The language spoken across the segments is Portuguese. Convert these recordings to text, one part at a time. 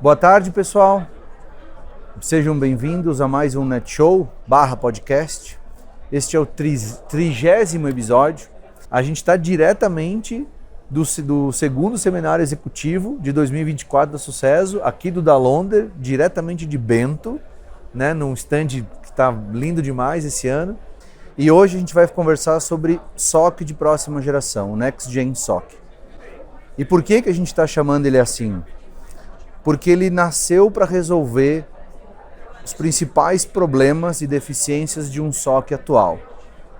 Boa tarde, pessoal. Sejam bem-vindos a mais um NetShow/podcast. Este é o 30º episódio. A gente está diretamente do segundo seminário executivo de 2024 da Sucesso, aqui do Dalonder, diretamente de Bento, né, num stand que está lindo demais esse ano. E hoje a gente vai conversar sobre SOC de próxima geração, o Next Gen SOC. E por que a gente está chamando ele assim? Porque ele nasceu para resolver os principais problemas e deficiências de um SOC atual,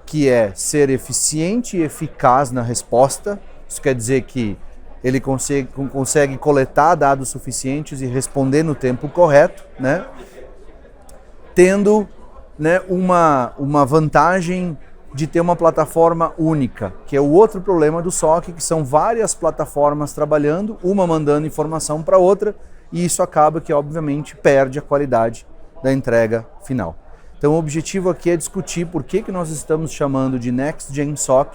que é ser eficiente e eficaz na resposta. Isso quer dizer que ele consegue coletar dados suficientes e responder no tempo correto, né? Tendo, né, uma vantagem de ter uma plataforma única, que é o outro problema do SOC, que são várias plataformas trabalhando, uma mandando informação para outra, e isso acaba que, obviamente, perde a qualidade da entrega final. Então, o objetivo aqui é discutir por que nós estamos chamando de Next Gen SOC,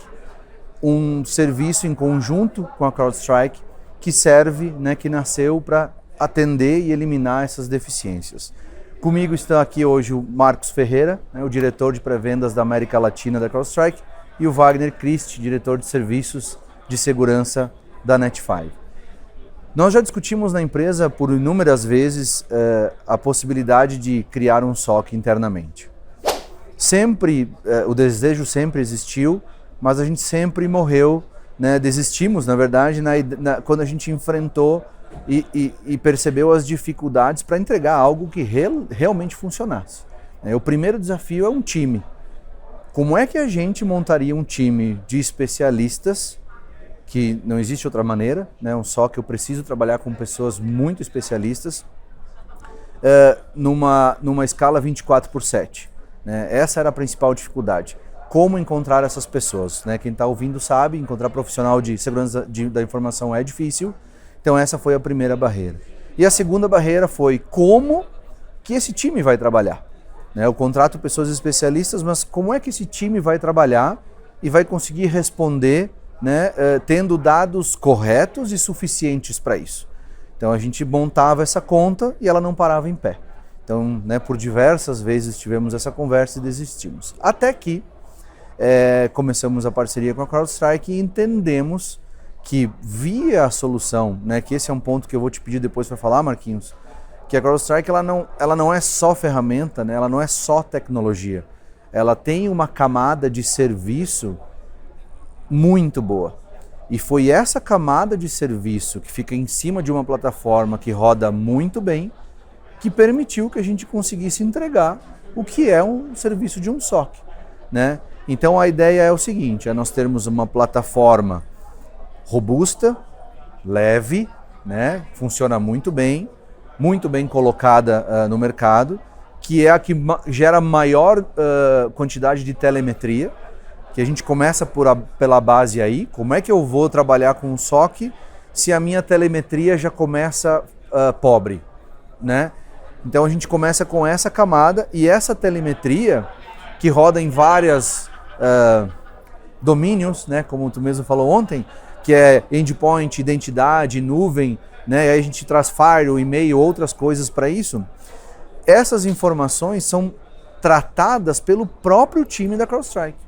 um serviço em conjunto com a CrowdStrike que serve, né, que nasceu para atender e eliminar essas deficiências. Comigo está aqui hoje o Marcos Ferreira, né, o diretor de pré-vendas da América Latina da CrowdStrike, e o Wagner Christ, diretor de serviços de segurança da Net5. Nós já discutimos na empresa por inúmeras vezes a possibilidade de criar um SOC internamente. O desejo sempre existiu, mas a gente sempre morreu, né, desistimos, na verdade, quando a gente enfrentou e percebeu as dificuldades para entregar algo que realmente funcionasse. O primeiro desafio é um time. Como é que a gente montaria um time de especialistas, que não existe outra maneira, né? Um SOC eu preciso trabalhar com pessoas muito especialistas, numa escala 24/7. Né? Essa era a principal dificuldade. Como encontrar essas pessoas? Né? Quem está ouvindo sabe, encontrar profissional de segurança da informação é difícil. Então essa foi a primeira barreira. E a segunda barreira foi como que esse time vai trabalhar. Né? Eu contrato pessoas especialistas, mas como é que esse time vai trabalhar e vai conseguir responder, né, tendo dados corretos e suficientes para isso? Então a gente montava essa conta e ela não parava em pé. Então, né, por diversas vezes tivemos essa conversa e desistimos. Até que começamos a parceria com a CrowdStrike e entendemos que via a solução, né, que esse é um ponto que eu vou te pedir depois para falar, Marquinhos, que a CrowdStrike ela não é só ferramenta, né, ela não é só tecnologia, ela tem uma camada de serviço muito boa. E foi essa camada de serviço que fica em cima de uma plataforma que roda muito bem, que permitiu que a gente conseguisse entregar o que é um serviço de um SOC, né? Então a ideia é o seguinte, é nós termos uma plataforma robusta, leve, né? Funciona muito bem colocada no mercado, que é a que gera maior quantidade de telemetria, que a gente começa pela base aí. Como é que eu vou trabalhar com um SOC se a minha telemetria já começa pobre, né? Então a gente começa com essa camada, e essa telemetria que roda em várias domínios, né, como tu mesmo falou ontem, que é endpoint, identidade, nuvem, né, e aí a gente traz firewall, e-mail, outras coisas para isso. Essas informações são tratadas pelo próprio time da CrowdStrike.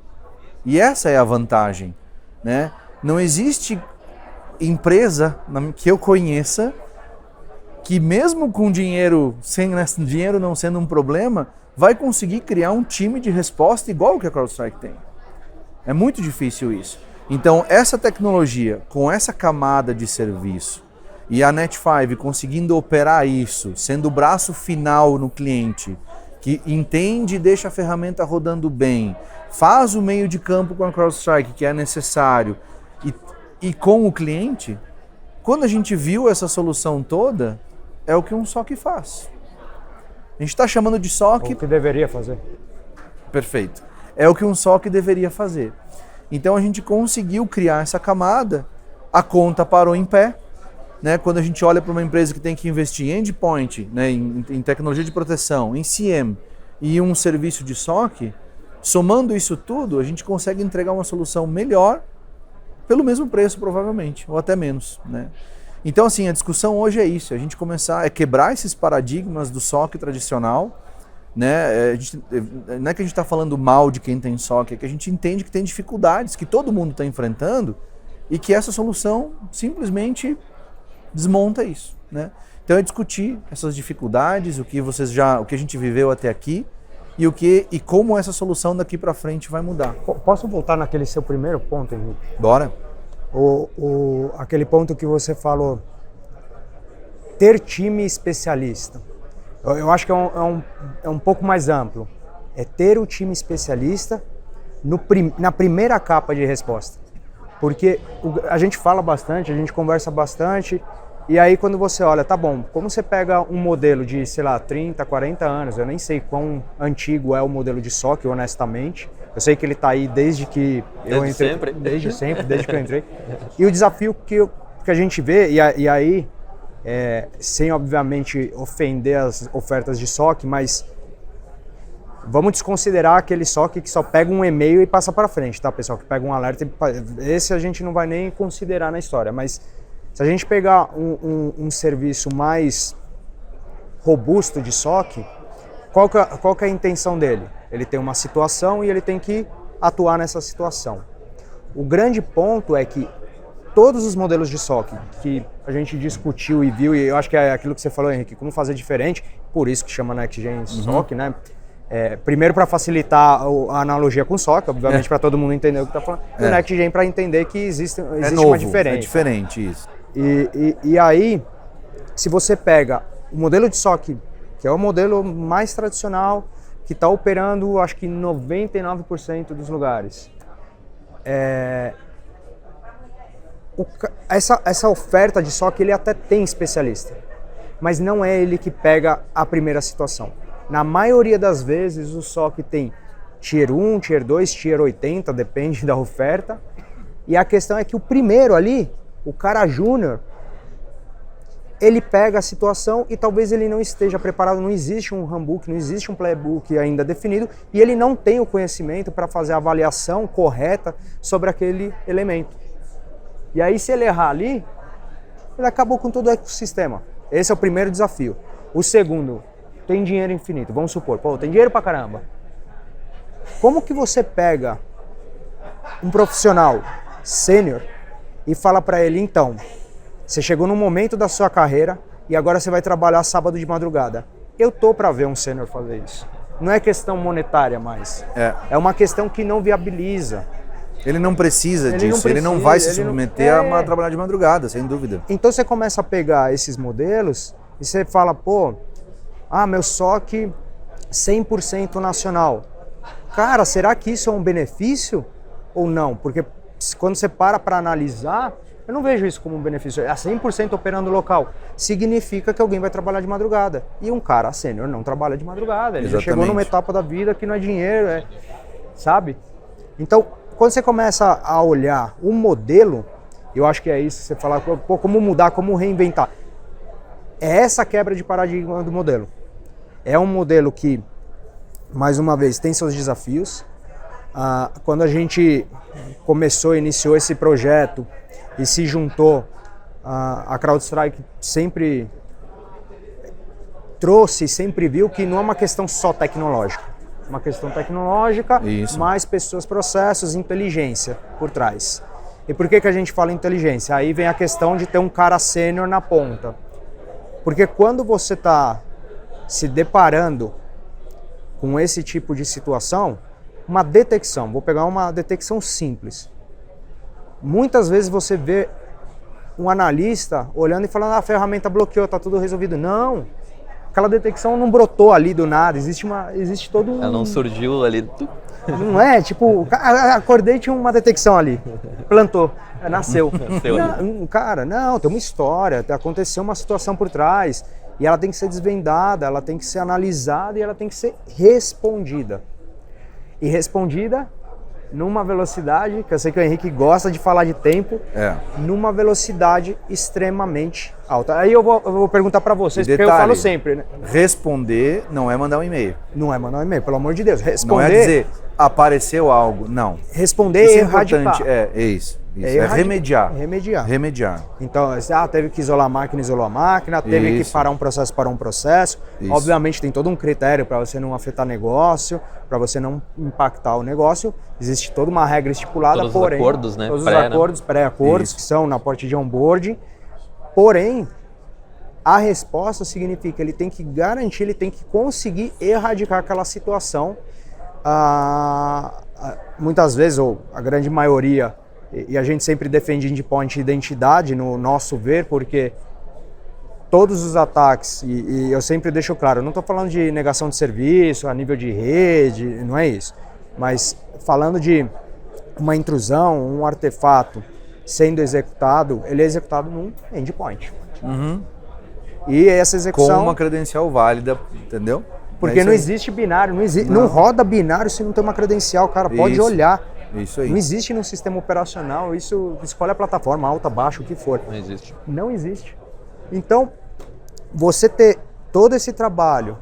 E essa é a vantagem, né? Não existe empresa que eu conheça que, mesmo com dinheiro não sendo um problema, vai conseguir criar um time de resposta igual o que a CrowdStrike tem. É muito difícil isso. Então, essa tecnologia, com essa camada de serviço, e a Net5 conseguindo operar isso, sendo o braço final no cliente, que entende e deixa a ferramenta rodando bem, faz o meio de campo com a CrowdStrike que é necessário, e com o cliente, quando a gente viu essa solução toda, é o que um SOC faz. A gente está chamando de SOC... O que deveria fazer. Perfeito. É o que um SOC deveria fazer. Então a gente conseguiu criar essa camada, a conta parou em pé, né? Quando a gente olha para uma empresa que tem que investir em endpoint, né, em tecnologia de proteção, em CIEM e um serviço de SOC, somando isso tudo, a gente consegue entregar uma solução melhor pelo mesmo preço, provavelmente, ou até menos, né? Então, assim, a discussão hoje é isso, a gente começar a quebrar esses paradigmas do SOC tradicional, né? Não é que a gente está falando mal de quem tem SOC, é que a gente entende que tem dificuldades que todo mundo está enfrentando e que essa solução simplesmente desmonta isso, né? Então é discutir essas dificuldades, o que a gente viveu até aqui e como essa solução daqui para frente vai mudar. Posso voltar naquele seu primeiro ponto, Henrique? Bora. Aquele ponto que você falou, ter time especialista. Eu acho que é um pouco mais amplo. É ter o time especialista na primeira capa de resposta. Porque a gente fala bastante, a gente conversa bastante, e aí quando você olha, tá bom, como você pega um modelo de, sei lá, 30, 40 anos, eu nem sei quão antigo é o modelo de SOC, honestamente. Eu sei que ele está aí desde que eu entrei. Sempre. Desde que eu entrei. E o desafio que a gente vê, e aí, sem obviamente ofender as ofertas de SOC, mas vamos desconsiderar aquele SOC que só pega um e-mail e passa para frente, tá, pessoal? Que pega um alerta, esse a gente não vai nem considerar na história, mas se a gente pegar um serviço mais robusto de SOC, qual que é a intenção dele? Ele tem uma situação e ele tem que atuar nessa situação. O grande ponto é que todos os modelos de SOC que a gente discutiu e viu, e eu acho que é aquilo que você falou, Henrique, como fazer diferente, por isso que chama NextGen SOC, né? Primeiro para facilitar a analogia com SOC, obviamente para todo mundo entender o que está falando, e o NextGen para entender que existe novo, uma diferença. É diferente isso. E aí, se você pega o modelo de SOC, que é o modelo mais tradicional, que está operando, acho que 99% dos lugares, essa oferta de SOC, ele até tem especialista, mas não é ele que pega a primeira situação. Na maioria das vezes, o SOC tem Tier 1, Tier 2, Tier 80, depende da oferta, e a questão é que o primeiro ali, o cara júnior, ele pega a situação e talvez ele não esteja preparado, não existe um handbook, não existe um playbook ainda definido e ele não tem o conhecimento para fazer a avaliação correta sobre aquele elemento. E aí se ele errar ali, ele acabou com todo o ecossistema. Esse é o primeiro desafio. O segundo, tem dinheiro infinito, vamos supor, tem dinheiro pra caramba. Como que você pega um profissional sênior e fala para ele, então, você chegou num momento da sua carreira e agora você vai trabalhar sábado de madrugada. Eu tô para ver um sênior fazer isso. Não é questão monetária mais. É uma questão que não viabiliza. Ele não precisa disso, ele não vai se submeter a trabalhar de madrugada, sem dúvida. Então você começa a pegar esses modelos e você fala, meu SOC 100% nacional. Cara, será que isso é um benefício ou não? Porque quando você para analisar, eu não vejo isso como um benefício. É 100% operando local. Significa que alguém vai trabalhar de madrugada. E um cara sênior não trabalha de madrugada. Ele já chegou numa etapa da vida que não é dinheiro, sabe? Então, quando você começa a olhar o modelo, eu acho que é isso, você falar, como mudar, como reinventar. É essa quebra de paradigma do modelo. É um modelo que, mais uma vez, tem seus desafios. Quando a gente iniciou esse projeto e se juntou, a CrowdStrike sempre trouxe, sempre viu que não é uma questão só tecnológica. É uma questão tecnológica, mais pessoas, processos, inteligência por trás. E por que a gente fala inteligência? Aí vem a questão de ter um cara sênior na ponta. Porque quando você está se deparando com esse tipo de situação, uma detecção, vou pegar uma detecção simples. Muitas vezes você vê um analista olhando e falando, a ferramenta bloqueou, está tudo resolvido. Não, aquela detecção não brotou ali do nada, existe todo um... Ela não surgiu ali... Não é, tipo, acordei e tinha uma detecção ali, plantou, nasceu. Não, cara, não, tem uma história, aconteceu uma situação por trás e ela tem que ser desvendada, ela tem que ser analisada e ela tem que ser respondida. E respondida numa velocidade, que eu sei que o Henrique gosta de falar de tempo, numa velocidade extremamente alta. Aí eu vou perguntar para vocês, porque eu falo sempre, né? Responder não é mandar um e-mail. Não é mandar um e-mail, pelo amor de Deus. Responder... Não é dizer, apareceu algo, não. Responder isso é erradicar. importante, é isso. É remediar. Remediar. Então, teve que isolar a máquina, isolou a máquina, teve que parar um processo, parou um processo. Isso. Obviamente tem todo um critério para você não afetar negócio, para você não impactar o negócio. Existe toda uma regra estipulada, todos porém... Os acordos, né? Todos os acordos, pré-acordos, que são na parte de onboarding. Porém, a resposta significa ele tem que garantir, ele tem que conseguir erradicar aquela situação. Muitas vezes, ou a grande maioria, e a gente sempre defende endpoint identidade no nosso ver, porque todos os ataques, e eu sempre deixo claro, eu não estou falando de negação de serviço, a nível de rede, não é isso, mas falando de uma intrusão, um artefato sendo executado, ele é executado num endpoint. Uhum. E essa execução... Com uma credencial válida, entendeu? Porque não existe binário, não roda binário se não tem uma credencial, cara, pode olhar. Isso aí. Não existe no sistema operacional, isso escolhe a plataforma, alta, baixa, o que for. Não existe. Não existe. Então, você ter todo esse trabalho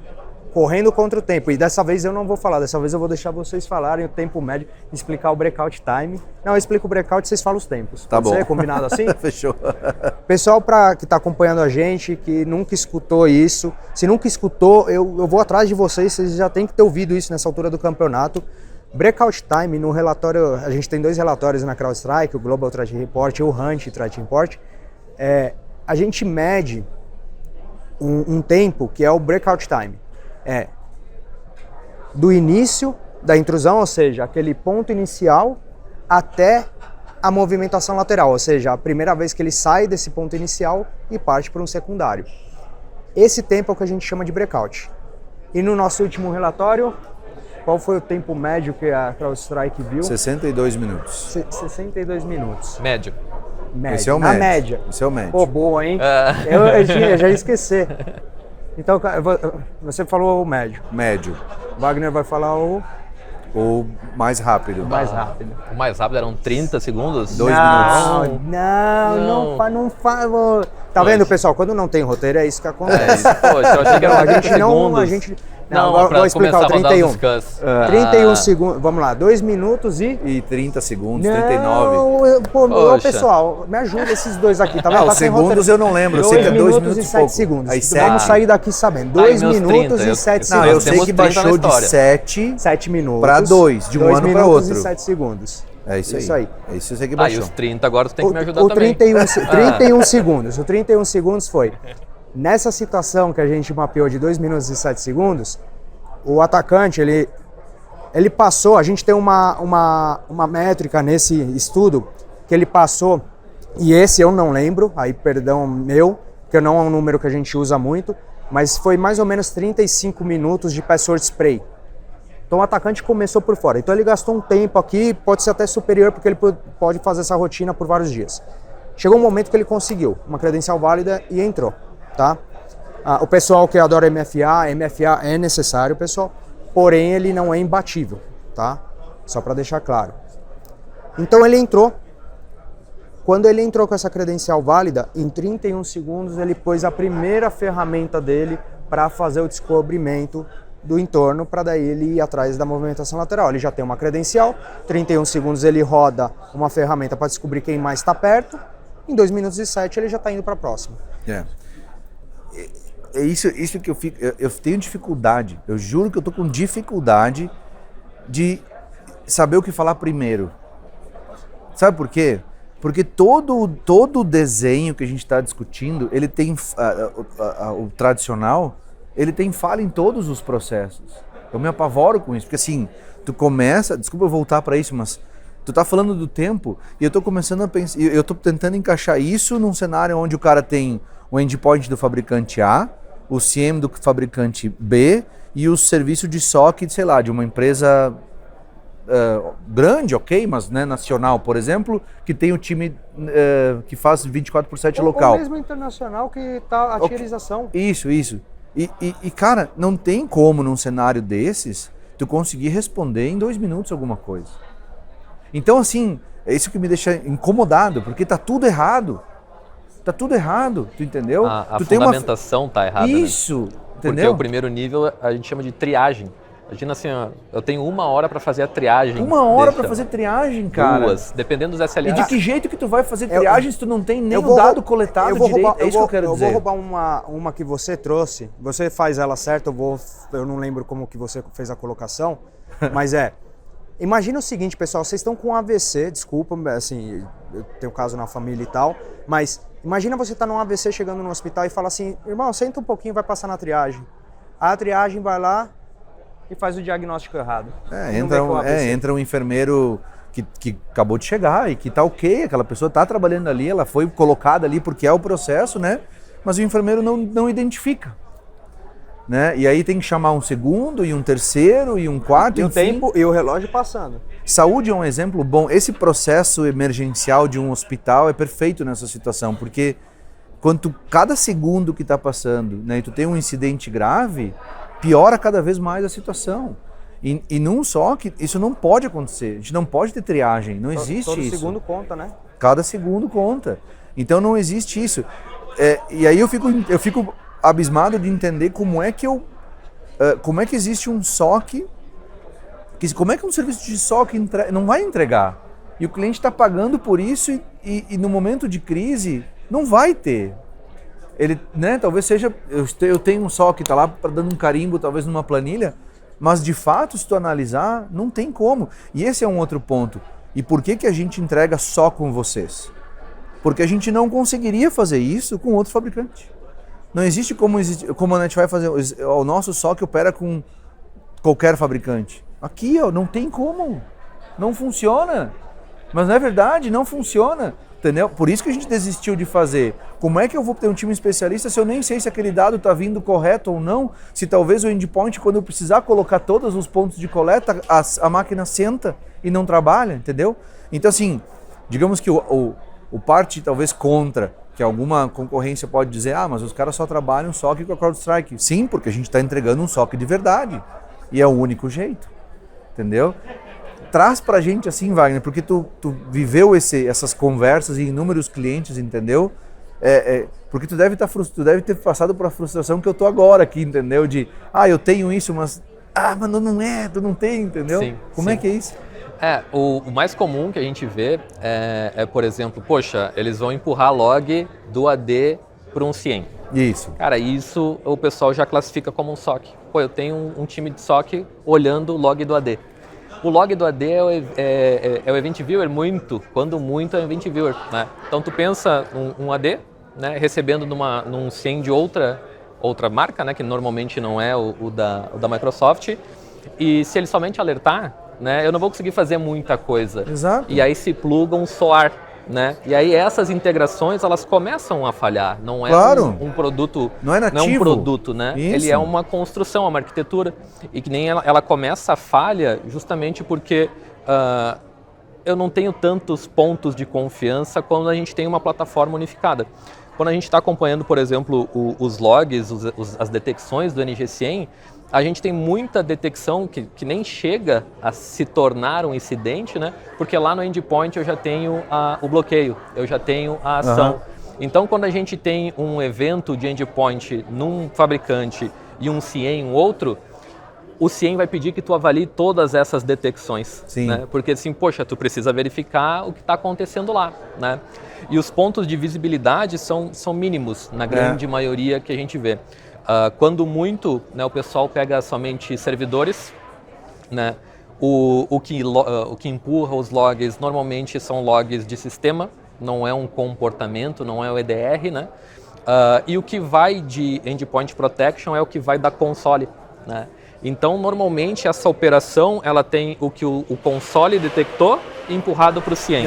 correndo contra o tempo, e dessa vez eu não vou falar, dessa vez eu vou deixar vocês falarem o tempo médio, explicar o breakout time. Não, eu explico o breakout e vocês falam os tempos. Tá bom. Pode ser combinado assim? Fechou. Pessoal que está acompanhando a gente, que nunca escutou isso, se nunca escutou, eu vou atrás de vocês já tem que ter ouvido isso nessa altura do campeonato. Breakout time, no relatório, a gente tem 2 relatórios na CrowdStrike, o Global Threat Report e o Hunt Threat Report. A gente mede um tempo que é o breakout time. Do início da intrusão, ou seja, aquele ponto inicial, até a movimentação lateral, ou seja, a primeira vez que ele sai desse ponto inicial e parte para um secundário. Esse tempo é o que a gente chama de breakout. E no nosso último relatório, qual foi o tempo médio que a CrowdStrike viu? 62 minutos. 62 minutos. Médio. Esse é o Na médio. média. Esse é o médio. Pô, boa, hein? Eu já ia esquecer. Então, você falou o médio. Médio. Wagner vai falar o mais rápido. mais rápido. O mais rápido eram 30 segundos? 2 minutos. Não faz. Tá vendo, pessoal? Quando não tem roteiro, é isso que acontece. Poxa, eu achei que era 30 segundos. Não, vou explicar o 31. 31 Ah. segundos, vamos lá, 2 minutos E 30 segundos, 39. Não, pessoal, me ajuda esses dois aqui, tá vendo? Os segundos eu não lembro, eu sei que é 2 minutos e 7 pouco. segundos. Aí Vamos sair daqui sabendo, 2 minutos e 7 segundos. Não, eu sei que baixou de 7 minutos para 2, de um ano para outro. 2 minutos e 7 segundos. É isso aí. É isso eu sei que E baixou. os 30 agora tu tem que me ajudar o também. 31 segundos. O 31 segundos foi, nessa situação que a gente mapeou de 2 minutos e 7 segundos, o atacante, ele passou, a gente tem uma métrica nesse estudo, que ele passou, e esse eu não lembro, aí perdão meu, que não é um número que a gente usa muito, mas foi mais ou menos 35 minutos de password spray. Então o atacante começou por fora. Então ele gastou um tempo aqui, pode ser até superior, porque ele pode fazer essa rotina por vários dias. Chegou um momento que ele conseguiu uma credencial válida e entrou, tá? O pessoal que adora MFA é necessário, pessoal, porém ele não é imbatível, tá? Só para deixar claro. Então ele entrou. Quando ele entrou com essa credencial válida, em 31 segundos ele pôs a primeira ferramenta dele para fazer o descobrimento do entorno, para daí ele ir atrás da movimentação lateral. Ele já tem uma credencial, 31 segundos ele roda uma ferramenta para descobrir quem mais está perto, em 2 minutos e 7 ele já está indo para a próxima. É isso que eu tenho dificuldade, eu juro que eu tô com dificuldade de saber o que falar primeiro. Sabe por quê? Porque todo o desenho que a gente está discutindo, ele tem, o tradicional, ele tem falha em todos os processos. Eu me apavoro com isso, porque assim, tu começa, desculpa eu voltar para isso, mas tu tá falando do tempo e eu tô começando a pensar, eu tô tentando encaixar isso num cenário onde o cara tem o endpoint do fabricante A, o CIEM do fabricante B e o serviço de SOC, sei lá, de uma empresa grande, ok, mas né, nacional, por exemplo, que tem o time que faz 24/7 local. Ou mesmo internacional que tá a tierização. Isso. E cara, não tem como num cenário desses tu conseguir responder em 2 minutos alguma coisa. Então assim, é isso que me deixa incomodado, porque tá tudo errado. Tá tudo errado, tu entendeu? A tu fundamentação tá errada. Isso, né? entendeu? Porque o primeiro nível a gente chama de triagem. Imagina assim, ó, eu tenho 1 hora para fazer a triagem. 1 hora para fazer triagem, cara. 2, dependendo dos SLAs. E de que jeito que tu vai fazer triagem se tu não tem nem o dado coletado direito? É isso que eu quero dizer. Eu vou roubar uma que você trouxe. Você faz ela certa, eu não lembro como que você fez a colocação, mas imagina o seguinte, pessoal, vocês estão com um AVC, desculpa, assim, eu tenho caso na família e tal, mas imagina você estar num AVC chegando no hospital e fala assim, irmão, senta um pouquinho, vai passar na triagem. A triagem vai lá e faz o diagnóstico errado. Entra um enfermeiro que acabou de chegar e que tá ok, aquela pessoa tá trabalhando ali, ela foi colocada ali porque é o processo, né? Mas o enfermeiro não identifica. Né? E aí tem que chamar um segundo, e um terceiro, e um quarto, e o tempo e o relógio passando. Saúde é um exemplo bom. Esse processo emergencial de um hospital é perfeito nessa situação, porque cada segundo que está passando, né, e tu tem um incidente grave, piora cada vez mais a situação. E num só que isso não pode acontecer. A gente não pode ter triagem, não existe isso. Todo segundo conta, né? Cada segundo conta. Então não existe isso. E aí eu fico abismado de entender como é que existe um SOC, como é que um serviço de SOC não vai entregar? E o cliente está pagando por isso e no momento de crise não vai ter. Ele, né, talvez seja, eu tenho um SOC que está lá dando um carimbo, talvez numa planilha, mas de fato, se tu analisar, não tem como. E esse é um outro ponto. E por que a gente entrega só com vocês? Porque a gente não conseguiria fazer isso com outro fabricante. Não existe como a gente vai fazer. O nosso SOC opera com qualquer fabricante. Aqui, ó, não tem como. Não funciona. Mas não é verdade, não funciona. Entendeu? Por isso que a gente desistiu de fazer. Como é que eu vou ter um time especialista se eu nem sei se aquele dado está vindo correto ou não? Se talvez o endpoint, quando eu precisar colocar todos os pontos de coleta, a máquina senta e não trabalha, entendeu? Então, assim, digamos que o parte talvez contra, que alguma concorrência pode dizer, mas os caras só trabalham SOC com a CrowdStrike. Sim, porque a gente está entregando um SOC de verdade. E é o único jeito. Entendeu? Traz pra gente assim, Wagner, porque tu viveu essas conversas e inúmeros clientes, entendeu? Porque tu deve ter passado por a frustração que eu tô agora aqui, entendeu? De, eu tenho isso, mas não é, tu não tem, entendeu? Sim, Como é que é isso? O mais comum que a gente vê por exemplo, poxa, eles vão empurrar log do AD para um CIEM. Isso. Cara, isso o pessoal já classifica como um SOC. Pô, eu tenho um time de SOC olhando o log do AD. O log do AD é o Event Viewer quando muito é o Event Viewer, né? Então tu pensa um AD, né, recebendo num CIEM de outra marca, né, que normalmente não é o da Microsoft, e se ele somente alertar, né, eu não vou conseguir fazer muita coisa. Exato. E aí se pluga um SOAR, né? E aí essas integrações, elas começam a falhar. Não é claro. um produto, não é nativo. Não é um produto, né? Isso. Ele é uma construção, uma arquitetura. E que nem ela começa a falha justamente porque eu não tenho tantos pontos de confiança quando a gente tem uma plataforma unificada. Quando a gente está acompanhando, por exemplo, os logs, as detecções do NG100, a gente tem muita detecção que nem chega a se tornar um incidente, né? Porque lá no endpoint eu já tenho o bloqueio, eu já tenho a ação. Uhum. Então, quando a gente tem um evento de endpoint num fabricante e um CIEM em outro, o CIEM vai pedir que tu avalie todas essas detecções. Sim. Né? Porque assim, poxa, tu precisa verificar o que está acontecendo lá, né? E os pontos de visibilidade são mínimos na grande maioria que a gente vê. Quando muito, né, o pessoal pega somente servidores, né? O que empurra os logs normalmente são logs de sistema, não é um comportamento, não é o EDR, né? E o que vai de Endpoint Protection é o que vai da console, né? Então, normalmente, essa operação ela tem o que o console detectou empurrado para o CIEM.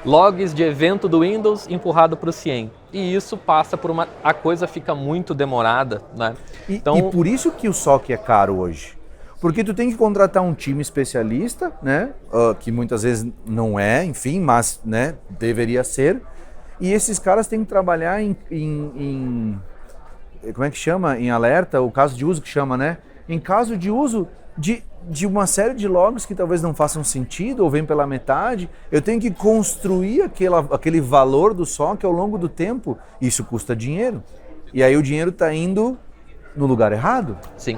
Logs de evento do Windows empurrado para o CIEM. E isso passa por a coisa fica muito demorada, né? Então, e por isso que o SOC é caro hoje. Porque tu tem que contratar um time especialista, né? Que muitas vezes não é, enfim, mas, né, deveria ser. E esses caras têm que trabalhar em como é que chama? Em alerta, o caso de uso que chama, né? Em caso de uso de uma série de logs que talvez não façam sentido ou vem pela metade, eu tenho que construir aquele valor do SOC ao longo do tempo. Isso custa dinheiro. E aí o dinheiro está indo no lugar errado. Sim.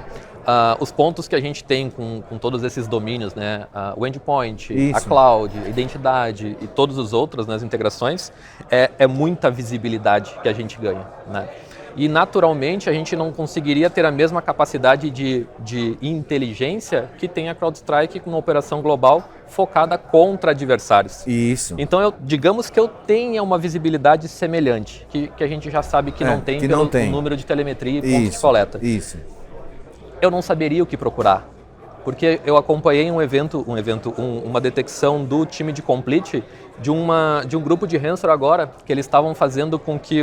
os pontos que a gente tem com todos esses domínios, né? O endpoint, Isso. a cloud, a identidade e todos os outros, né, as integrações, é muita visibilidade que a gente ganha, né? E naturalmente a gente não conseguiria ter a mesma capacidade de inteligência que tem a CrowdStrike com uma operação global focada contra adversários. Isso. Então, digamos que eu tenha uma visibilidade semelhante, que a gente já sabe que não tem pelo número de telemetria e pontos de coleta. Isso. Eu não saberia o que procurar, porque eu acompanhei uma detecção do time de Complete de um grupo de ransomware agora, que eles estavam fazendo com que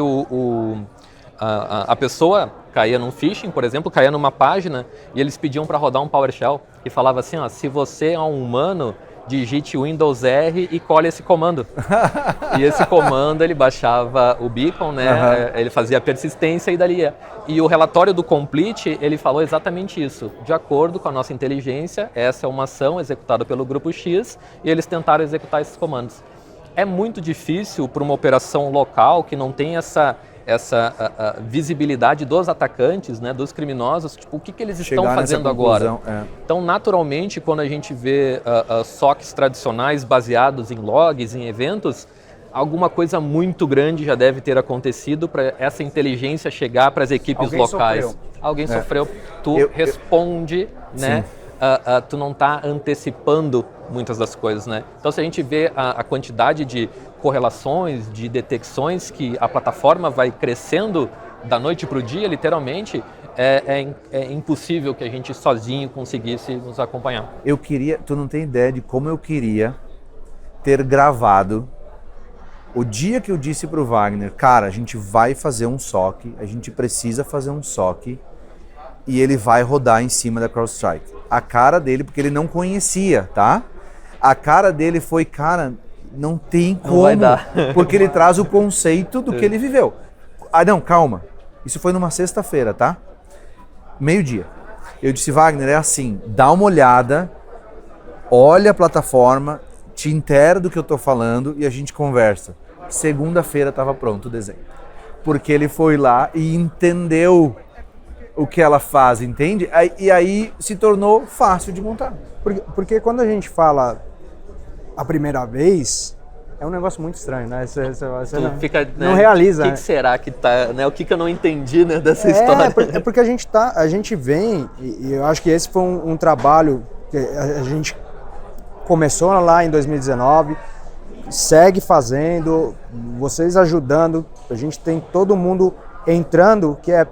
a pessoa caía num phishing, por exemplo, caía numa página e eles pediam para rodar um PowerShell que falava assim, ó, se você é um humano, digite Windows R e colhe esse comando. E esse comando ele baixava o beacon, né? Ele fazia a persistência e dali ia. E o relatório do Complete, ele falou exatamente isso. De acordo com a nossa inteligência, essa é uma ação executada pelo grupo X e eles tentaram executar esses comandos. É muito difícil para uma operação local que não tem essa visibilidade dos atacantes, né, dos criminosos, tipo, o que eles estão fazendo agora. Então, naturalmente, quando a gente vê SOCs tradicionais baseados em logs, em eventos, alguma coisa muito grande já deve ter acontecido para essa inteligência chegar para as equipes locais. Alguém sofreu. Tu responde, né? Tu não está antecipando muitas das coisas, né? Então, se a gente vê a quantidade de correlações, de detecções que a plataforma vai crescendo da noite para o dia, literalmente, é impossível que a gente sozinho conseguisse nos acompanhar. Tu não tem ideia de como eu queria ter gravado o dia que eu disse pro Wagner, cara, a gente vai fazer um SOC, a gente precisa fazer um SOC e ele vai rodar em cima da CrowdStrike. A cara dele, porque ele não conhecia, tá? A cara dele foi, cara, não tem como, não vai dar. Porque ele traz o conceito do que ele viveu. Ah, não, calma. Isso foi numa sexta-feira, tá? Meio-dia. Eu disse, Wagner, é assim, dá uma olhada, olha a plataforma, te inteira do que eu tô falando e a gente conversa. Segunda-feira estava pronto o desenho. Porque ele foi lá e entendeu o que ela faz, entende? E aí se tornou fácil de montar. Porque quando a gente fala a primeira vez, é um negócio muito estranho, né? Você não realiza. O que será que tá, né? O que eu não entendi, né, dessa história? É porque a gente vem, e eu acho que esse foi um trabalho que a gente começou lá em 2019, segue fazendo, vocês ajudando, a gente tem todo mundo entrando, que é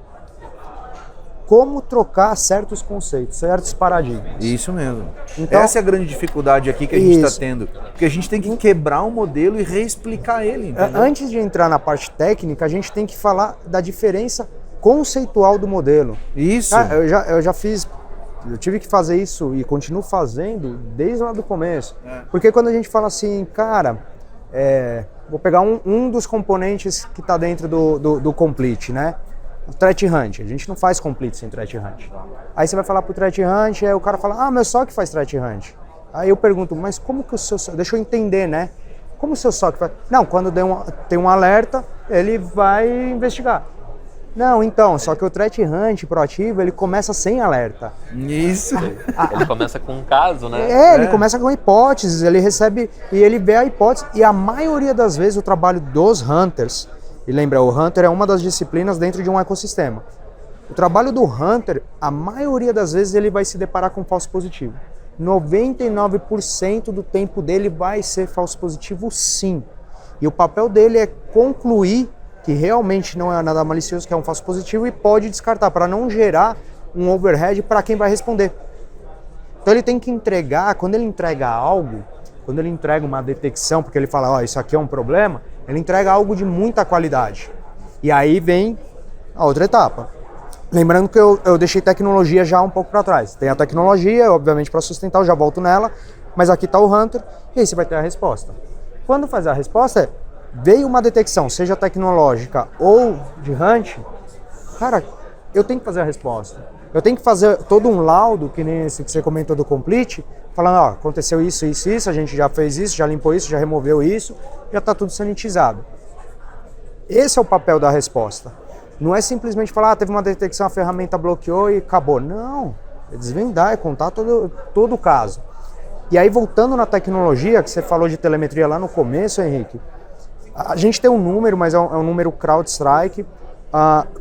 como trocar certos conceitos, certos paradigmas. Isso mesmo. Então, essa é a grande dificuldade aqui que a gente está tendo. Porque a gente tem que quebrar um modelo e reexplicar ele. Entendeu? Antes de entrar na parte técnica, a gente tem que falar da diferença conceitual do modelo. Isso. Eu já fiz, eu tive que fazer isso e continuo fazendo desde lá do começo. Porque quando a gente fala assim, cara, vou pegar um dos componentes que está dentro do Complete, né? O Threat Hunt, a gente não faz Complete sem Threat Hunt. Aí você vai falar pro Threat Hunt, aí o cara fala, meu SOC faz Threat Hunt. Aí eu pergunto, mas como que o seu SOC, deixa eu entender, né? Como o seu SOC faz? Não, quando tem um alerta, ele vai investigar. Não, então, só que o Threat Hunt proativo, ele começa sem alerta. Isso. Ele começa com um caso, né? Ele começa com hipóteses, ele recebe e ele vê a hipótese. E a maioria das vezes o trabalho dos Hunters, e lembra, o Hunter é uma das disciplinas dentro de um ecossistema. O trabalho do Hunter, a maioria das vezes ele vai se deparar com falso positivo. 99% do tempo dele vai ser falso positivo, sim. E o papel dele é concluir que realmente não é nada malicioso, que é um falso positivo, e pode descartar, para não gerar um overhead para quem vai responder. Então ele tem que entregar, quando ele entrega algo, quando ele entrega uma detecção, porque ele fala, isso aqui é um problema, ele entrega algo de muita qualidade. E aí vem a outra etapa. Lembrando que eu deixei tecnologia já um pouco para trás. Tem a tecnologia, obviamente, para sustentar, eu já volto nela, mas aqui está o Hunter, e aí você vai ter a resposta. Quando fazer a resposta, veio uma detecção, seja tecnológica ou de Hunt, cara, eu tenho que fazer a resposta. Eu tenho que fazer todo um laudo, que nem esse que você comentou do Complete, falando, aconteceu isso, isso, isso, a gente já fez isso, já limpou isso, já removeu isso, já está tudo sanitizado. Esse é o papel da resposta. Não é simplesmente falar, teve uma detecção, a ferramenta bloqueou e acabou. Não. É desvendar, é contar todo o caso. E aí, voltando na tecnologia, que você falou de telemetria lá no começo, Henrique, a gente tem um número, mas é um número CrowdStrike.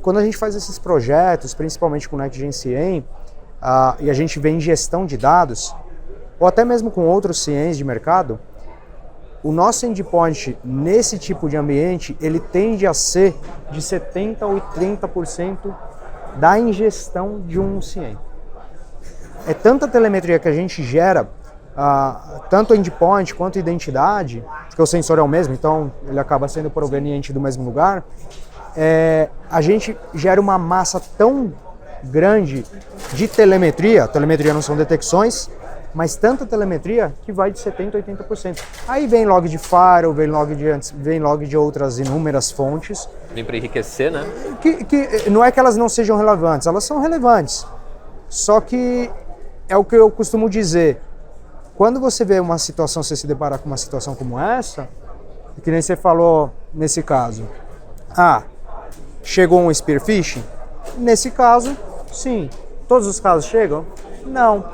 Quando a gente faz esses projetos, principalmente com o NextGen, e a gente vê em gestão de dados, ou até mesmo com outros CIEMs de mercado, o nosso endpoint nesse tipo de ambiente, ele tende a ser de 70% a 80% da ingestão de um CIEM. É tanta telemetria que a gente gera, tanto endpoint quanto identidade, porque o sensor é o mesmo, então ele acaba sendo proveniente do mesmo lugar, a gente gera uma massa tão grande de telemetria não são detecções, mas tanta telemetria que vai de 70% a 80%. Aí vem log de firewall, vem log de outras inúmeras fontes. Vem para enriquecer, né? Que não é que elas não sejam relevantes, elas são relevantes. Só que é o que eu costumo dizer. Quando você vê uma situação, você se deparar com uma situação como essa, que nem você falou nesse caso. Chegou um spear phishing? Nesse caso, sim. Todos os casos chegam? Não.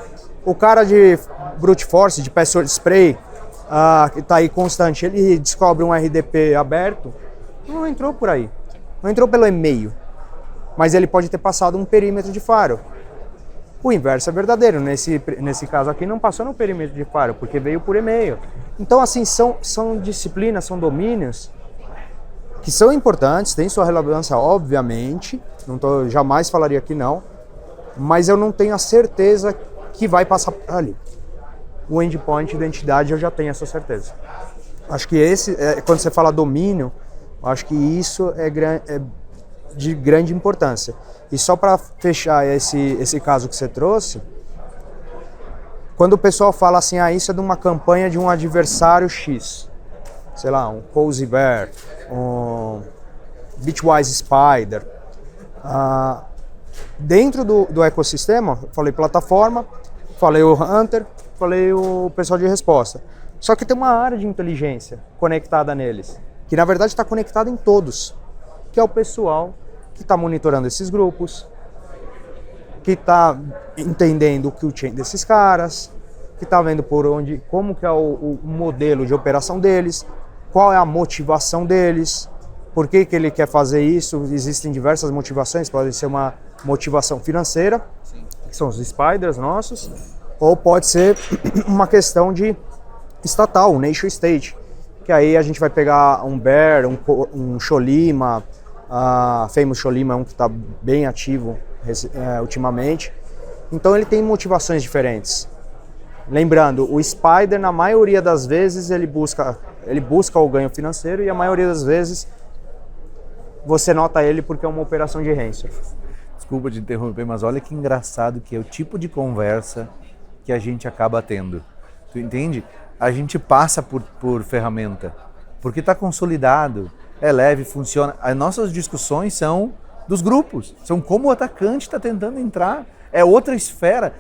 O cara de brute force, de password spray, que está aí constante, ele descobre um RDP aberto, não entrou por aí. Não entrou pelo e-mail. Mas ele pode ter passado um perímetro de firewall. O inverso é verdadeiro. Nesse caso aqui não passou no perímetro de firewall, porque veio por e-mail. Então, assim, são disciplinas, são domínios que são importantes, têm sua relevância, obviamente. Jamais falaria que não. Mas eu não tenho a certeza que vai passar ali. O endpoint, identidade, eu já tenho essa certeza. Acho que quando você fala domínio, acho que isso é de grande importância. E só para fechar esse caso que você trouxe, quando o pessoal fala assim, isso é de uma campanha de um adversário X, sei lá, um Cozy Bear, um Bitwise Spider, dentro do ecossistema, falei plataforma, falei o Hunter, falei o pessoal de resposta. Só que tem uma área de inteligência conectada neles, que na verdade está conectada em todos, que é o pessoal que está monitorando esses grupos, que está entendendo o kill-chain desses caras, que está vendo como que é o modelo de operação deles, qual é a motivação deles, por que ele quer fazer isso. Existem diversas motivações, pode ser uma motivação financeira, que são os spiders nossos, ou pode ser uma questão de estatal, um nation state, que aí a gente vai pegar um Bear, um Cholima, Famous Cholima é um que está bem ativo ultimamente, então ele tem motivações diferentes. Lembrando, o Spider, na maioria das vezes, ele busca o ganho financeiro, e a maioria das vezes você nota ele porque é uma operação de ransom. Desculpa te interromper, mas olha que engraçado que é o tipo de conversa que a gente acaba tendo. Tu entende? A gente passa por ferramenta, porque está consolidado, é leve, funciona. As nossas discussões são dos grupos, são como o atacante está tentando entrar. É outra esfera.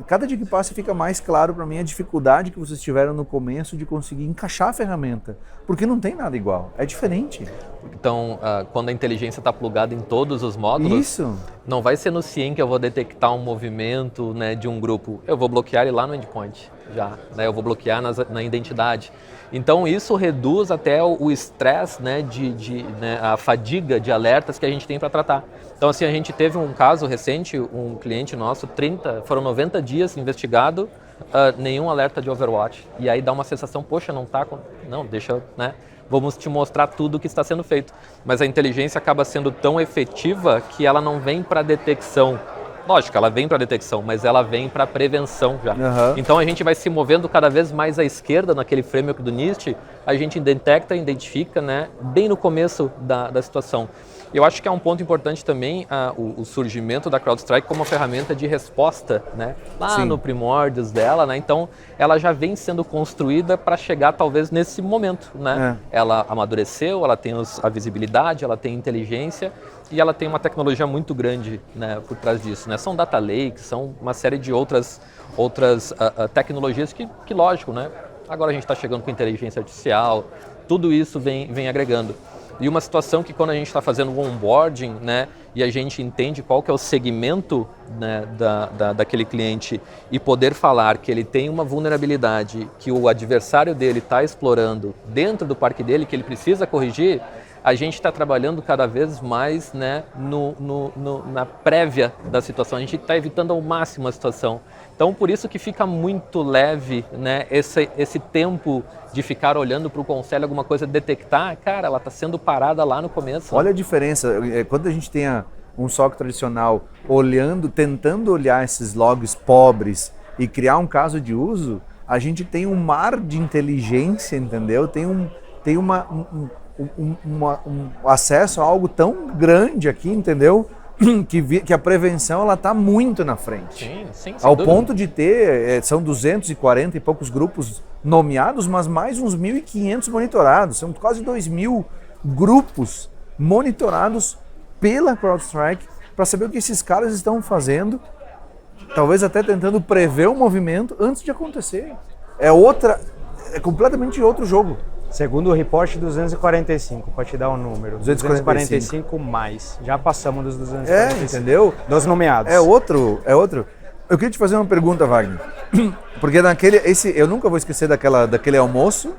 Cada dia que passa fica mais claro para mim a dificuldade que vocês tiveram no começo de conseguir encaixar a ferramenta, porque não tem nada igual, é diferente. Então, quando a inteligência está plugada em todos os módulos, não vai ser no CIEM que eu vou detectar um movimento, né, de um grupo. Eu vou bloquear ele lá no endpoint, já. Né, eu vou bloquear na identidade. Então, isso reduz até o estresse, né, a fadiga de alertas que a gente tem para tratar. Então, assim, a gente teve um caso recente, um cliente nosso, foram 90 dias investigado, nenhum alerta de Overwatch. E aí dá uma sensação, poxa, não, deixa, né? Vamos te mostrar tudo o que está sendo feito. Mas a inteligência acaba sendo tão efetiva que ela não vem para detecção. Lógico, ela vem para detecção, mas ela vem para prevenção já. Uhum. Então a gente vai se movendo cada vez mais à esquerda naquele framework do NIST, a gente identifica, né, bem no começo da situação. Eu acho que é um ponto importante também o surgimento da CrowdStrike como uma ferramenta de resposta, né? Lá no primórdios dela, né? Então ela já vem sendo construída para chegar talvez nesse momento, né? Ela amadureceu, ela tem a visibilidade, ela tem inteligência e ela tem uma tecnologia muito grande, né, por trás disso, né? São data lakes, são uma série de outras tecnologias que lógico, né? Agora a gente está chegando com inteligência artificial, tudo isso vem agregando. E uma situação que quando a gente está fazendo o onboarding, né, e a gente entende qual que é o segmento, né, daquele cliente e poder falar que ele tem uma vulnerabilidade que o adversário dele está explorando dentro do parque dele, que ele precisa corrigir, a gente está trabalhando cada vez mais, né, na prévia da situação, a gente está evitando ao máximo a situação. Então, por isso que fica muito leve, né, esse tempo de ficar olhando para o console, alguma coisa detectar, cara, ela está sendo parada lá no começo. Olha a diferença, quando a gente tem um SOC tradicional tentando olhar esses logs pobres e criar um caso de uso, a gente tem um mar de inteligência, entendeu? Tem um acesso a algo tão grande aqui, entendeu? Que a prevenção ela está muito na frente. Sim, sem ao dúvida. ponto de ter, são 240 e poucos grupos nomeados, mas mais uns 1.500 monitorados. São quase 2.000 grupos monitorados pela CrowdStrike para saber o que esses caras estão fazendo, talvez até tentando prever o movimento antes de acontecer. É completamente outro jogo. Segundo o report, 245, para te dar um número. 245 mais. Já passamos dos 245. Entendeu? Dos nomeados. É outro. Eu queria te fazer uma pergunta, Wagner. Porque eu nunca vou esquecer daquele almoço,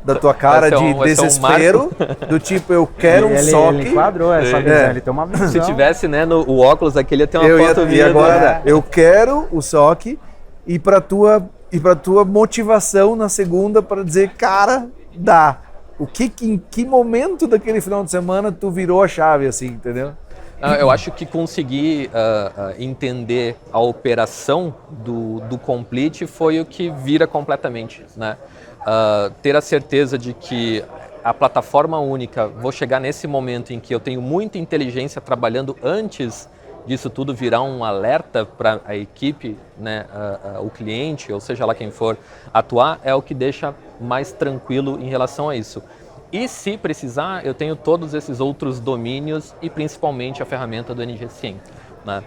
da tua cara de desespero, do tipo, eu quero um SOC. Ele enquadrou essa visão, ele tem uma visão. Se tivesse, né, o óculos aqui, ele ia ter uma foto minha. E agora, eu quero o SOC e para tua motivação na segunda para dizer, cara, dá. Em que momento daquele final de semana tu virou a chave, assim, entendeu? Eu acho que conseguir entender a operação do Complete foi o que vira completamente, né? Ter a certeza de que a plataforma única, vou chegar nesse momento em que eu tenho muita inteligência trabalhando antes disso tudo virar um alerta para a equipe, né, o cliente, ou seja lá quem for, atuar, é o que deixa mais tranquilo em relação a isso. E se precisar, eu tenho todos esses outros domínios e principalmente a ferramenta do NGSIEM, né?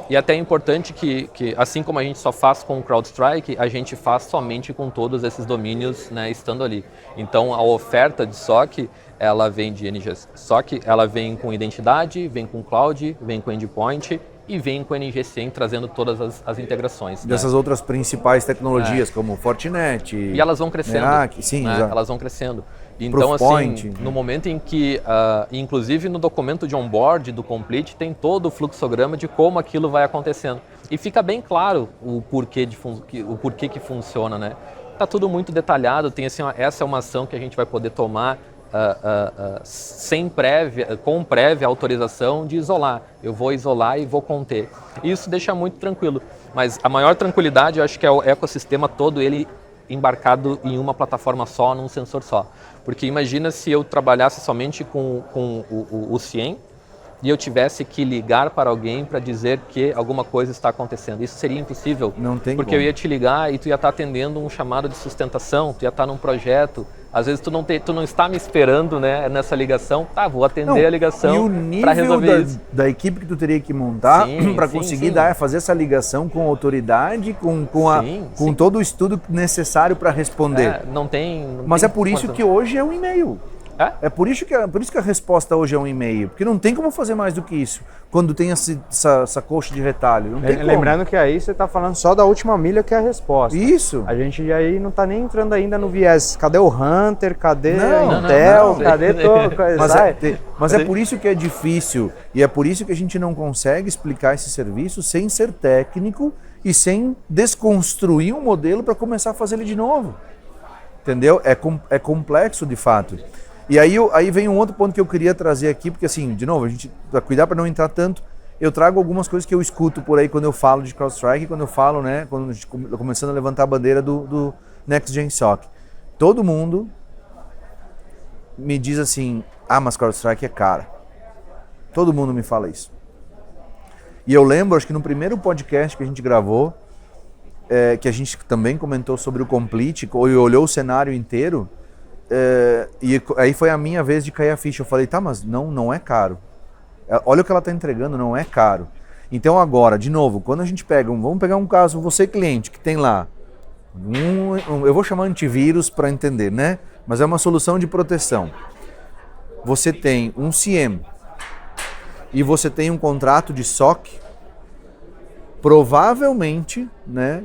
E até é importante que, assim como a gente só faz com o CrowdStrike, a gente faz somente com todos esses domínios, né, estando ali. Então, a oferta de SOC, ela vem de NGSOC, ela vem com identidade, vem com cloud, vem com endpoint e vem com o NGSIEM trazendo todas as integrações. Dessas, né, outras principais tecnologias, como Fortinet. E elas vão crescendo. Sim, né? Elas vão crescendo. Então, assim, no momento em que, inclusive no documento de onboard do Complete, tem todo o fluxograma de como aquilo vai acontecendo. E fica bem claro o porquê que funciona, né? Tá tudo muito detalhado, tem assim, essa é uma ação que a gente vai poder tomar com prévia autorização de isolar. Eu vou isolar e vou conter. Isso deixa muito tranquilo. Mas a maior tranquilidade, eu acho que é o ecossistema todo, ele embarcado em uma plataforma só, num sensor só. Porque imagina se eu trabalhasse somente com o CIEM e eu tivesse que ligar para alguém para dizer que alguma coisa está acontecendo. Isso seria impossível. Não tem porque como. Eu ia te ligar e tu ia estar atendendo um chamado de sustentação, tu ia estar num projeto. Às vezes tu não está me esperando, né, nessa ligação. Tá, vou atender a ligação para resolver isso. Da equipe que tu teria que montar para conseguir fazer essa ligação com a autoridade, com todo o estudo necessário para responder. Mas é por isso que hoje é um e-mail. É por isso que a resposta hoje é um e-mail, porque não tem como fazer mais do que isso, quando tem essa coxa de retalho. Não tem Lembrando que aí você está falando só da última milha que é a resposta. Isso. A gente aí não está nem entrando ainda no viés. Cadê o Hunter? Cadê a Intel? Cadê todo coisa? Mas é por isso que é difícil, e é por isso que a gente não consegue explicar esse serviço sem ser técnico e sem desconstruir um modelo para começar a fazer ele de novo. Entendeu? É complexo de fato. E aí vem um outro ponto que eu queria trazer aqui, porque assim, de novo, a gente, para cuidar para não entrar tanto, eu trago algumas coisas que eu escuto por aí quando eu falo de CrowdStrike, quando eu falo, né, quando a gente começando a levantar a bandeira do Next Gen SOC. Todo mundo me diz assim, mas CrowdStrike é cara. Todo mundo me fala isso. E eu lembro, acho que no primeiro podcast que a gente gravou, que a gente também comentou sobre o Complete, e olhou o cenário inteiro, e aí foi a minha vez de cair a ficha. Eu falei, mas não é caro. Olha o que ela está entregando, não é caro. Então agora, de novo, quando a gente vamos pegar um caso, você cliente, que tem lá, eu vou chamar antivírus para entender, né? Mas é uma solução de proteção. Você tem um CIEM e você tem um contrato de SOC, provavelmente, né,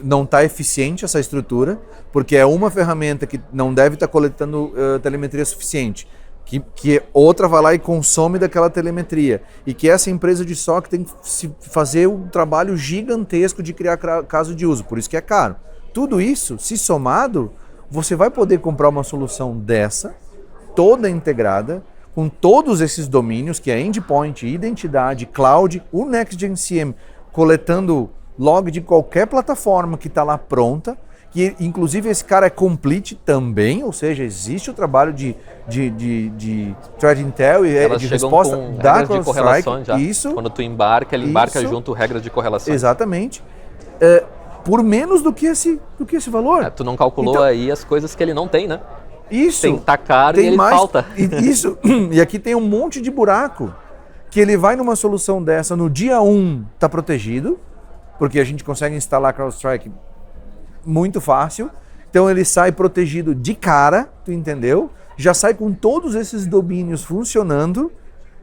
não está eficiente essa estrutura, porque é uma ferramenta que não deve estar coletando telemetria suficiente, que outra vai lá e consome daquela telemetria, e que essa empresa de SOC tem que fazer um trabalho gigantesco de criar caso de uso, por isso que é caro. Tudo isso, se somado, você vai poder comprar uma solução dessa, toda integrada, com todos esses domínios, que é endpoint, identidade, cloud, o NextGen CM, coletando log de qualquer plataforma que está lá pronta, que inclusive esse cara é complete também, ou seja, existe o trabalho de threat intel e elas de chegam resposta com da regras de correlação já. Isso, quando tu embarca, ele embarca isso, junto regras de correlação. Exatamente. Por menos do que esse valor. Tu não calculou então, aí as coisas que ele não tem, né? Isso. Tem que estar caro e ele falta. Isso. E aqui tem um monte de buraco que ele vai numa solução dessa, no dia 1 está protegido, porque a gente consegue instalar CrowdStrike muito fácil, então ele sai protegido de cara, tu entendeu? Já sai com todos esses domínios funcionando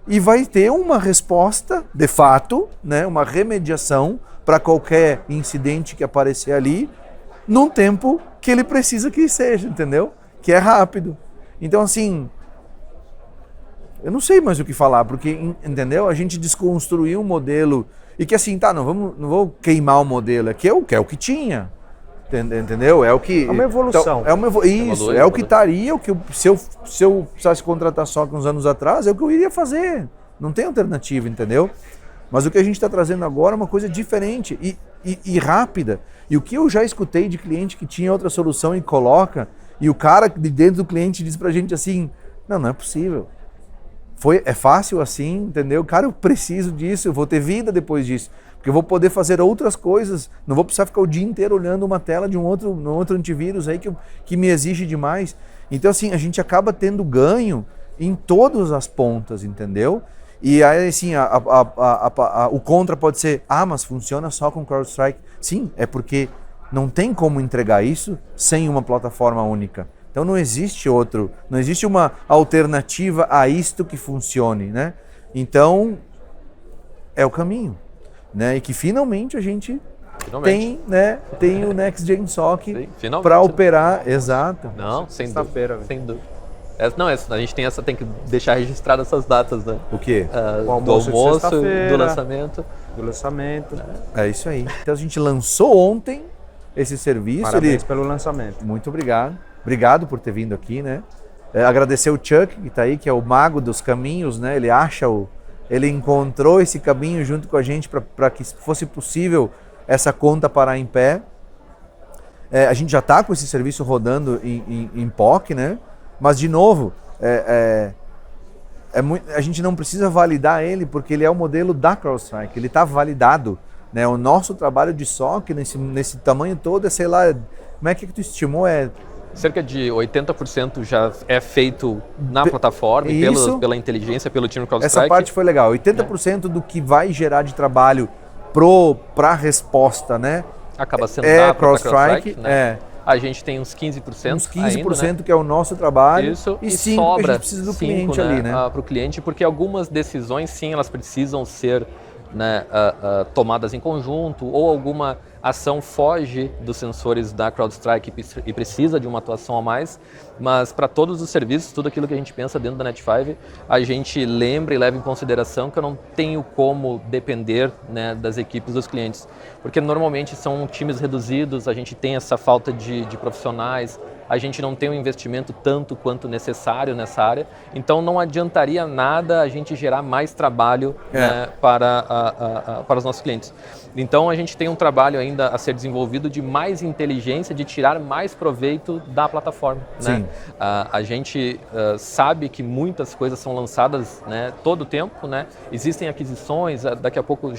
e vai ter uma resposta, de fato, né, uma remediação para qualquer incidente que aparecer ali, num tempo que ele precisa que seja, entendeu? Que é rápido. Então, assim, eu não sei mais o que falar, porque, entendeu? A gente desconstruiu um modelo e que assim, tá, não vou queimar o modelo, que é o que tinha, entendeu? É o que... É uma evolução. Então, isso, é o que estaria, se eu precisasse contratar só uns anos atrás, é o que eu iria fazer. Não tem alternativa, entendeu? Mas o que a gente está trazendo agora é uma coisa diferente e rápida. E o que eu já escutei de cliente que tinha outra solução e coloca, e o cara de dentro do cliente diz pra gente assim, não é possível. É fácil assim, entendeu? Cara, eu preciso disso, eu vou ter vida depois disso. Porque eu vou poder fazer outras coisas, não vou precisar ficar o dia inteiro olhando uma tela de um outro antivírus aí que me exige demais. Então assim, a gente acaba tendo ganho em todas as pontas, entendeu? E aí assim, o contra pode ser, mas funciona só com CrowdStrike. Sim, é porque não tem como entregar isso sem uma plataforma única. Então não existe uma alternativa a isto que funcione, né? Então é o caminho, né? E que finalmente a gente tem, né? Tem o NextGen SOC para operar, exato. Não, sem dúvida. A gente tem que deixar registrado essas datas, né? O quê? O almoço do almoço, do lançamento. É isso aí. Então a gente lançou ontem esse serviço. Parabéns pelo lançamento. Muito obrigado. Obrigado por ter vindo aqui, né? Agradecer o Chuck, que está aí, que é o mago dos caminhos, né? Ele encontrou esse caminho junto com a gente para que fosse possível essa conta parar em pé. A gente já está com esse serviço rodando em POC, né? Mas, de novo, a gente não precisa validar ele porque ele é o modelo da CrowdStrike, ele está validado, né? O nosso trabalho de SOC nesse tamanho todo é, sei lá, como é que tu estimou? Cerca de 80% já é feito na plataforma, pela inteligência, pelo time CrowdStrike. Essa parte foi legal. 80% do que vai gerar de trabalho para a resposta, né? Acaba sendo da CrowdStrike, né? A gente tem uns 15%. Uns 15% ainda, né? Que é o nosso trabalho. Isso, e 5% sobra que a gente precisa do cliente ali, né? Para o cliente, porque algumas decisões, sim, elas precisam ser, né, tomadas em conjunto, ou alguma ação foge dos sensores da CrowdStrike e precisa de uma atuação a mais, mas para todos os serviços, tudo aquilo que a gente pensa dentro da Net5, a gente lembra e leva em consideração que eu não tenho como depender, né, das equipes dos clientes, porque normalmente são times reduzidos, a gente tem essa falta de profissionais, a gente não tem um investimento tanto quanto necessário nessa área, então não adiantaria nada a gente gerar mais trabalho, né, para os nossos clientes. Então a gente tem um trabalho ainda a ser desenvolvido de mais inteligência, de tirar mais proveito da plataforma. Sim. Né? A gente sabe que muitas coisas são lançadas, né, todo o tempo, né? Existem aquisições, daqui a pouco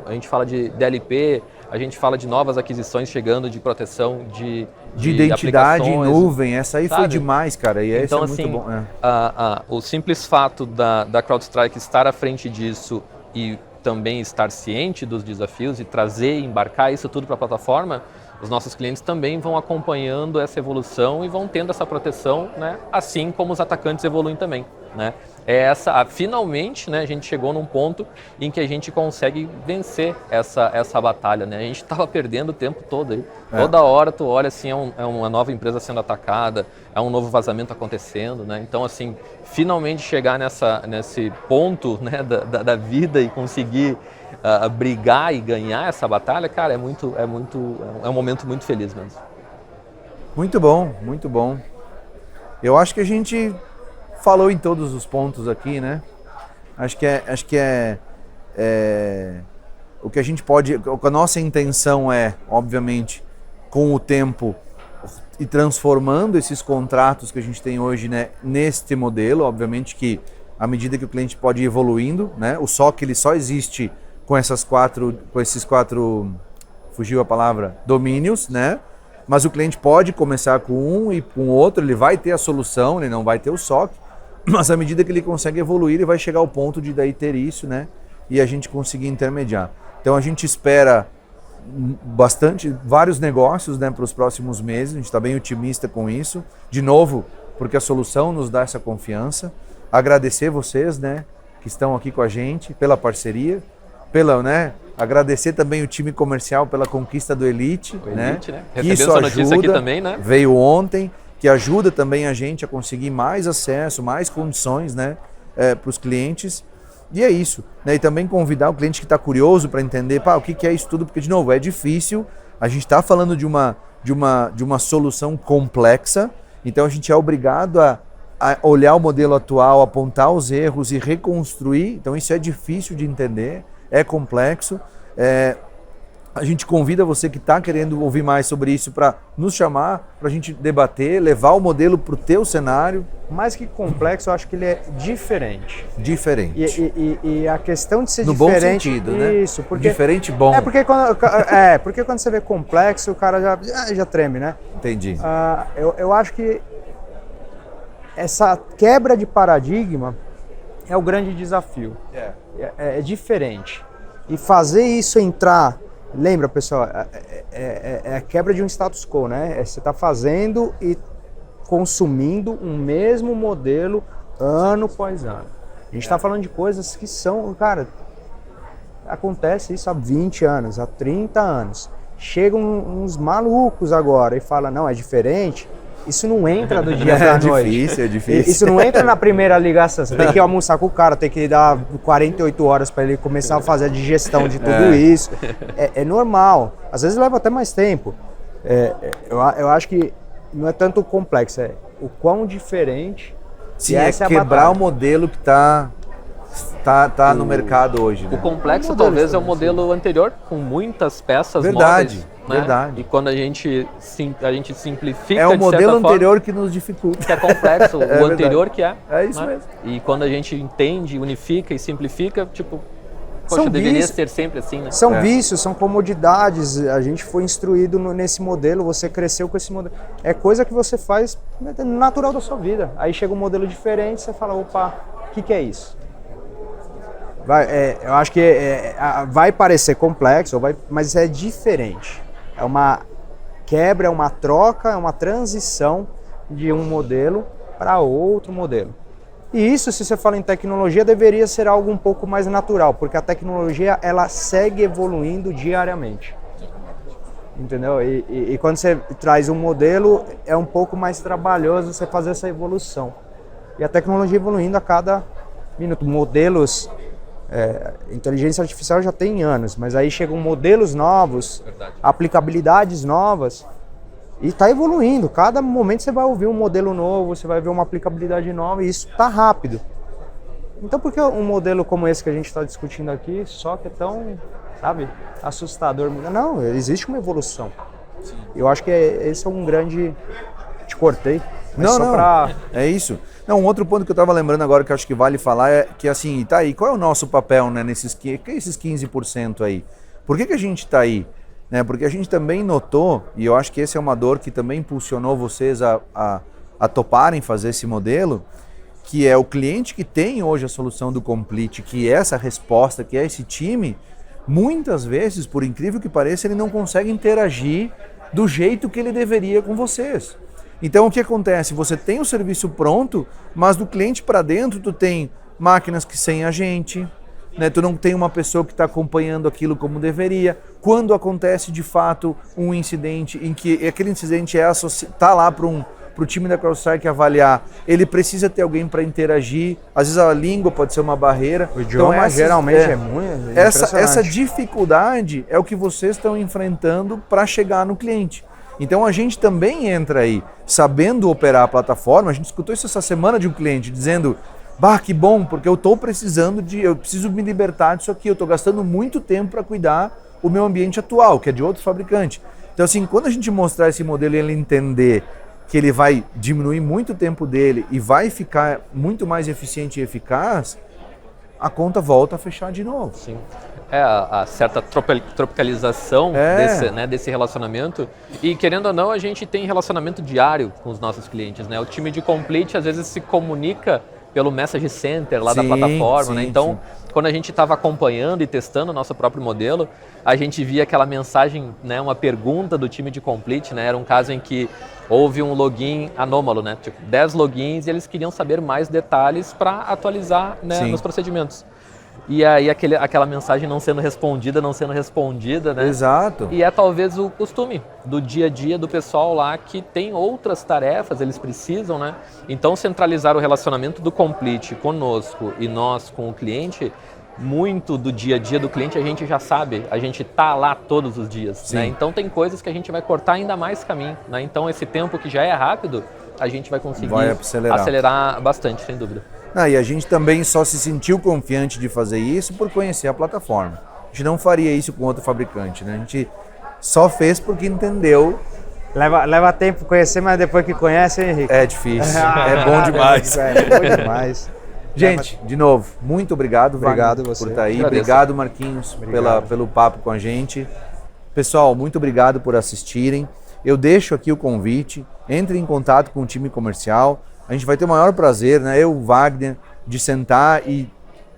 a gente fala de DLP, a gente fala de novas aquisições chegando de proteção de identidade em nuvem, essa aí, sabe? Foi demais, cara, e então, esse é muito bom. O simples fato da CrowdStrike estar à frente disso e também estar ciente dos desafios e trazer, embarcar isso tudo para a plataforma, os nossos clientes também vão acompanhando essa evolução e vão tendo essa proteção, né? Assim como os atacantes evoluem também. né? Finalmente, né, a gente chegou num ponto em que a gente consegue vencer essa batalha, né? A gente estava perdendo o tempo todo aí. Toda hora tu olha assim, é uma nova empresa sendo atacada, é um novo vazamento acontecendo, né? Então, assim, finalmente chegar nesse ponto, né, da vida e conseguir brigar e ganhar essa batalha, cara, é um momento muito feliz mesmo. Muito bom, muito bom. Eu acho que a gente falou em todos os pontos aqui, né? Acho que o que a gente pode, a nossa intenção é, obviamente, com o tempo e transformando esses contratos que a gente tem hoje, né, neste modelo, obviamente que à medida que o cliente pode ir evoluindo, né? O SOC ele só existe com esses quatro, fugiu a palavra, domínios, né? Mas o cliente pode começar com um e com outro, ele vai ter a solução, ele não vai ter o SOC, mas à medida que ele consegue evoluir, ele vai chegar ao ponto de daí ter isso, né? E a gente conseguir intermediar. Então a gente espera vários negócios, né, para os próximos meses, a gente está bem otimista com isso. De novo, porque a solução nos dá essa confiança. Agradecer vocês, né, que estão aqui com a gente, pela parceria, agradecer também o time comercial pela conquista do Elite, né? Recebendo essa notícia aqui também, né? Veio ontem, que ajuda também a gente a conseguir mais acesso, mais condições, né, para os clientes. E é isso, né? E também convidar o cliente que está curioso para entender, o que é isso tudo, porque de novo é difícil. A gente está falando de uma solução complexa, então a gente é obrigado a olhar o modelo atual, apontar os erros e reconstruir. Então isso é difícil de entender, é complexo. A gente convida você que está querendo ouvir mais sobre isso para nos chamar, para a gente debater, levar o modelo para o teu cenário. Mais que complexo, eu acho que ele é diferente. Diferente. E a questão de ser no diferente... No bom sentido, né? Isso, porque... Diferente bom. Porque quando você vê complexo, o cara já treme, né? Entendi. Eu acho que essa quebra de paradigma é o grande desafio. É diferente. E fazer isso entrar... Lembra, pessoal, é a quebra de um status quo, né? Você está fazendo e consumindo um mesmo modelo ano após ano. A gente está falando de coisas que são, cara, acontece isso há 20 anos, há 30 anos. Chegam uns malucos agora e falam, não, é diferente. Isso não entra do dia pra noite. É difícil. Isso não entra na primeira ligação. Você tem que almoçar com o cara, tem que dar 48 horas para ele começar a fazer a digestão de tudo isso. É normal. Às vezes leva até mais tempo. Eu acho que não é tanto complexo, é o quão diferente. Sim, é quebrar o modelo que tá no mercado hoje. Né? O complexo talvez é o modelo anterior, com muitas peças móveis. Verdade. E quando a gente simplifica, é o modelo anterior que nos dificulta. Que é complexo, o anterior que é. É isso mesmo. E quando a gente entende, unifica e simplifica, tipo, poxa, deveria ser sempre assim, né? São vícios, são comodidades. A gente foi instruído nesse modelo, você cresceu com esse modelo. É coisa que você faz natural da sua vida. Aí chega um modelo diferente, você fala, opa, o que é isso? Eu acho que vai parecer complexo, mas é diferente. É uma quebra, é uma troca, é uma transição de um modelo para outro modelo. E isso, se você fala em tecnologia, deveria ser algo um pouco mais natural, porque a tecnologia ela segue evoluindo diariamente. Entendeu? E quando você traz um modelo, é um pouco mais trabalhoso você fazer essa evolução. E a tecnologia evoluindo a cada minuto. Modelos... inteligência artificial já tem anos, mas aí chegam modelos novos, aplicabilidades novas e está evoluindo. Cada momento você vai ouvir um modelo novo, você vai ver uma aplicabilidade nova e isso está rápido. Então por que um modelo como esse que a gente está discutindo aqui só que é tão, assustador? Não, existe uma evolução. Eu acho que esse é um grande... Te cortei. É isso. Não, um outro ponto que eu estava lembrando agora que eu acho que vale falar é que assim, tá aí, qual é o nosso papel, né, esses 15% aí? Por que a gente está aí? Né, porque a gente também notou, e eu acho que essa é uma dor que também impulsionou vocês a toparem fazer esse modelo, que é o cliente que tem hoje a solução do Complete, que é essa resposta, que é esse time, muitas vezes, por incrível que pareça, ele não consegue interagir do jeito que ele deveria com vocês. Então o que acontece? Você tem o serviço pronto, mas do cliente para dentro tu tem máquinas que sem agente, né? Tu não tem uma pessoa que está acompanhando aquilo como deveria. Quando acontece de fato um incidente em que aquele incidente está lá para o time da CrowdStrike avaliar, ele precisa ter alguém para interagir. Às vezes a língua pode ser uma barreira. O idioma então, geralmente é muito essa dificuldade é o que vocês estão enfrentando para chegar no cliente. Então a gente também entra aí, sabendo operar a plataforma. A gente escutou isso essa semana de um cliente dizendo: bah, que bom, porque eu preciso me libertar disso aqui, eu estou gastando muito tempo para cuidar o meu ambiente atual, que é de outro fabricante. Então assim, quando a gente mostrar esse modelo e ele entender que ele vai diminuir muito o tempo dele e vai ficar muito mais eficiente e eficaz, a conta volta a fechar de novo. Sim. A certa tropicalização desse relacionamento. E querendo ou não, a gente tem relacionamento diário com os nossos clientes, né? O time de Complete às vezes se comunica pelo Message Center lá da plataforma, né? Então, quando a gente estava acompanhando e testando o nosso próprio modelo, a gente via aquela mensagem, né, uma pergunta do time de Complete, né? Era um caso em que houve um login anômalo, né? Tipo, 10 logins e eles queriam saber mais detalhes para atualizar, né, nos procedimentos. E aí aquela mensagem não sendo respondida, né? Exato. E é talvez o costume do dia a dia do pessoal lá que tem outras tarefas, eles precisam, né? Então centralizar o relacionamento do Complete conosco e nós com o cliente, muito do dia a dia do cliente a gente já sabe, a gente tá lá todos os dias, né? Então tem coisas que a gente vai cortar ainda mais caminho, né? Então esse tempo que já é rápido, a gente vai conseguir acelerar bastante, sem dúvida. E a gente também só se sentiu confiante de fazer isso por conhecer a plataforma. A gente não faria isso com outro fabricante, né? A gente só fez porque entendeu. Leva tempo conhecer, mas depois que conhece, hein, Henrique? É difícil, é bom demais. É bom demais. Gente, de novo, muito obrigado, Obrigado Wagner, você. por estar aí. Agradeço. Obrigado, Marquinhos, pelo papo com a gente. Pessoal, muito obrigado por assistirem. Eu deixo aqui o convite, entre em contato com o time comercial. A gente vai ter o maior prazer, né, eu, Wagner, de sentar e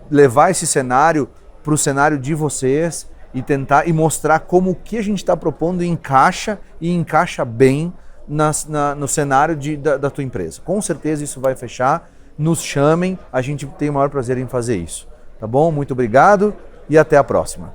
levar esse cenário para o cenário de vocês e tentar e mostrar como o que a gente está propondo encaixa bem no cenário da tua empresa. Com certeza isso vai fechar. Nos chamem, a gente tem o maior prazer em fazer isso. Tá bom? Muito obrigado e até a próxima.